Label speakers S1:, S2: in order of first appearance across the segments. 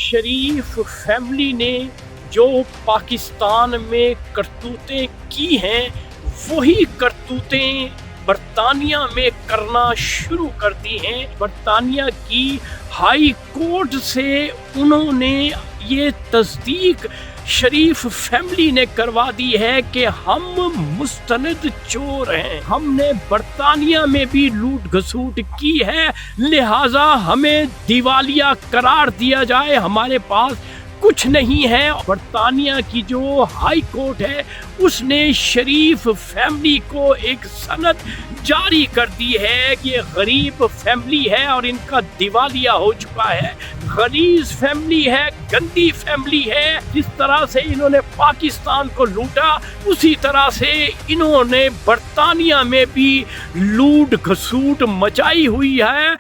S1: शरीफ family ने जो पाकिस्तान में करतूतें की हैं वही करतूतें बरतानिया में करना शुरू कर दी हैं। बरतानिया की हाई कोर्ट से उन्होंने ये तस्दीक शरीफ फैमिली ने करवा दी है कि हम मुस्तनद चोर हैं, हमने बरतानिया में भी लूट घसूट की है, लिहाजा हमें दिवालिया करार दिया जाए, हमारे पास कुछ नहीं है। बरतानिया की जो हाई कोर्ट है उसने शरीफ फैमिली को एक सनद जारी कर दी है कि ये गरीब फैमिली है और इनका दिवालिया हो चुका है, गलीज फैमिली है, गंदी फैमिली है। जिस तरह से इन्होंने पाकिस्तान को लूटा उसी तरह से इन्होंने बरतानिया में भी लूट घसूट मचाई हुई है।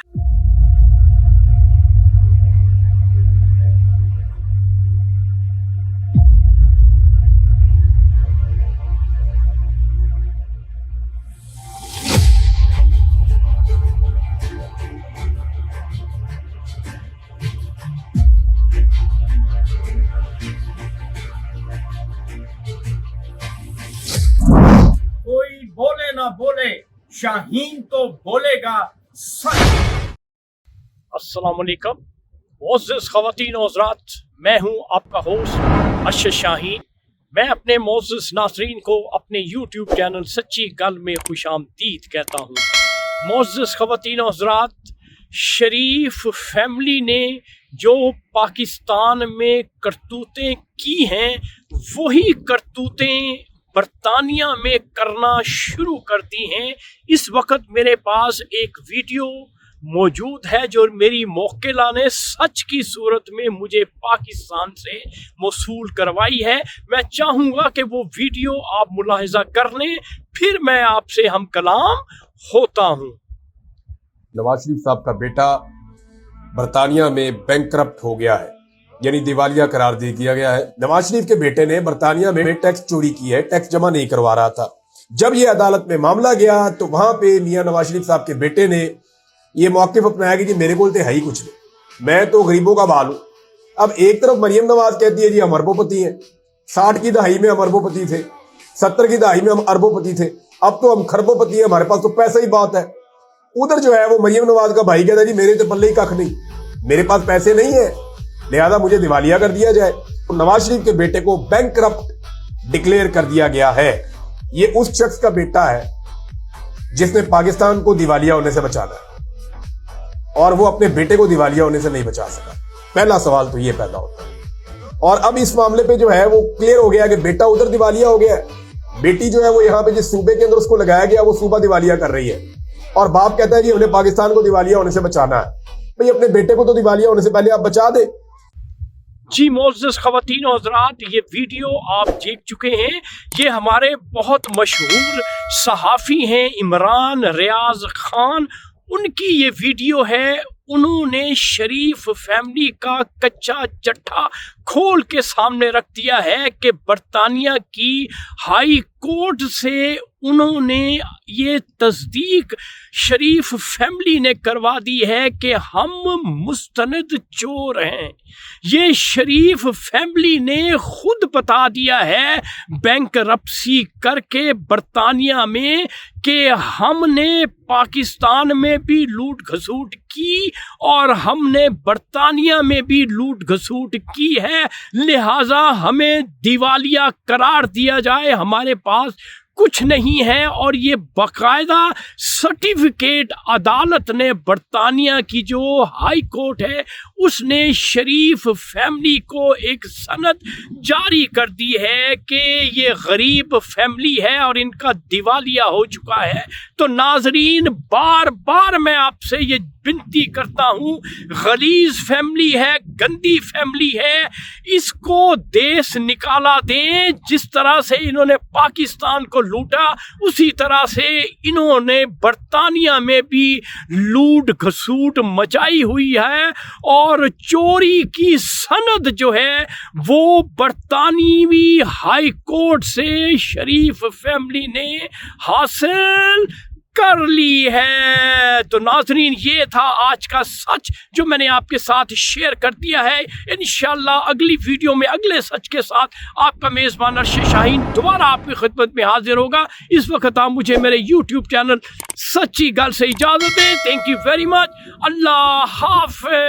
S2: कोई बोले ना बोले, शाहीन तो बोलेगा सच।
S1: अस्सलाम वालेकुम मोअज़्ज़िज़ ख़वातीन और हज़रात, मैं हूं आपका होस्ट अरशद शाहीन। मैं अपने मोअज़्ज़िज़ नाज़रीन को अपने यूट्यूब चैनल सच्ची गल में खुशामदीद कहता हूं। मोअज़्ज़िज़ ख़वातीन और हज़रात, शरीफ फैमिली ने जो पाकिस्तान में करतूतें की हैं वही करतूतें बरतानिया में करना शुरू कर दी हैं। इस वक्त मेरे पास एक वीडियो मौजूद है जो मेरी मोक्केला ने सच की सूरत में मुझे पाकिस्तान से मौसूल करवाई है। मैं चाहूँगा कि वो वीडियो आप मुलाहिजा कर लें, फिर मैं आपसे हम कलाम होता हूँ।
S3: नवाज शरीफ साहब का बेटा बरतानिया में बैंकरप्ट हो गया है, यानी दिवालिया करार दे दिया गया है। नवाज शरीफ के बेटे ने बरतानिया में टैक्स चोरी की है, टैक्स जमा नहीं करवा रहा था। जब ये अदालत में मामला गया तो वहां पे मियां नवाज शरीफ साहब के बेटे ने ये मौक़िफ़ अपनाया कि जी मेरे को तो है ही कुछ नहीं, मैं तो गरीबों का बाल हूं। अब एक तरफ मरियम नवाज कहती है जी हम अरबोपति हैं, 60 की दहाई में हम अरबोपति थे, 70 की दहाई में हम अरबोपति थे, अब तो हम खरबोपति हैं, हमारे पास तो पैसा ही बात है। उधर जो है वो मरियम नवाज का भाई कहता है जी मेरे तो पल्ले ही कख नहीं, मेरे पास पैसे नहीं है, लिहाजा मुझे दिवालिया कर दिया जाए। तो नवाज शरीफ के बेटे को बैंकरप्ट डिक्लेयर कर दिया गया है। ये उस शख्स का बेटा है जिसने पाकिस्तान को दिवालिया होने से बचाना है और वो अपने बेटे को दिवालिया होने से नहीं बचा सका। पहला सवाल तो ये पैदा होता है। और अब इस मामले पे जो है वो क्लियर हो गया कि बेटा उधर दिवालिया हो गया है, बेटी जो है वो यहाँ पे जिस सूबे के अंदर उसको लगाया गया वो सूबा दिवालिया कर रही है, और बाप कहता है कि हमने पाकिस्तान को दिवालिया होने से बचाना है। भाई अपने बेटे को तो दिवालिया होने से पहले आप बचा दे।
S1: जी मोअज़्ज़िज़ ख़वातीन और हज़रात, ये वीडियो आप देख चुके हैं। ये हमारे बहुत मशहूर सहाफ़ी हैं इमरान रियाज खान, उनकी ये वीडियो है। उन्होंने शरीफ फैमिली का कच्चा चट्टा खोल के सामने रख दिया है कि बरतानिया की हाई कोर्ट से उन्होंने ये तस्दीक शरीफ फैमिली ने करवा दी है कि हम मुस्तनद चोर हैं। ये शरीफ फैमिली ने खुद बता दिया है बैंकरप्सी करके बरतानिया में कि हमने पाकिस्तान में भी लूट घसूट की और हमने बरतानिया में भी लूट घसूट की है, लिहाजा हमें दिवालिया करार दिया जाए, हमारे पास कुछ नहीं है। और ये बाकायदा सर्टिफिकेट अदालत ने, बरतानिया की जो हाई कोर्ट है उसने शरीफ फैमिली को एक सनद जारी कर दी है कि ये गरीब फैमिली है और इनका दिवालिया हो चुका है। तो नाजरीन, बार बार मैं आपसे ये विनती करता हूँ, गलीज फैमिली है, गंदी फैमिली है, इसको देश निकाला दें। जिस तरह से इन्होंने पाकिस्तान को लूटा उसी तरह से इन्होंने बरतानिया में भी लूट घसूट मचाई हुई है और चोरी की सनद जो है वो बरतानवी हाई कोर्ट से शरीफ फैमिली ने हासिल कर ली है। तो नाज़रीन, ये था आज का सच जो मैंने आपके साथ शेयर कर दिया है। इंशाल्लाह अगली वीडियो में अगले सच के साथ आपका मेज़बान अर्शद शाहीन दोबारा आपकी खिदमत में हाजिर होगा। इस वक्त आप मुझे मेरे यूट्यूब चैनल सच्ची गल से इजाज़त दें। Thank you very much. अल्लाह हाफिज़।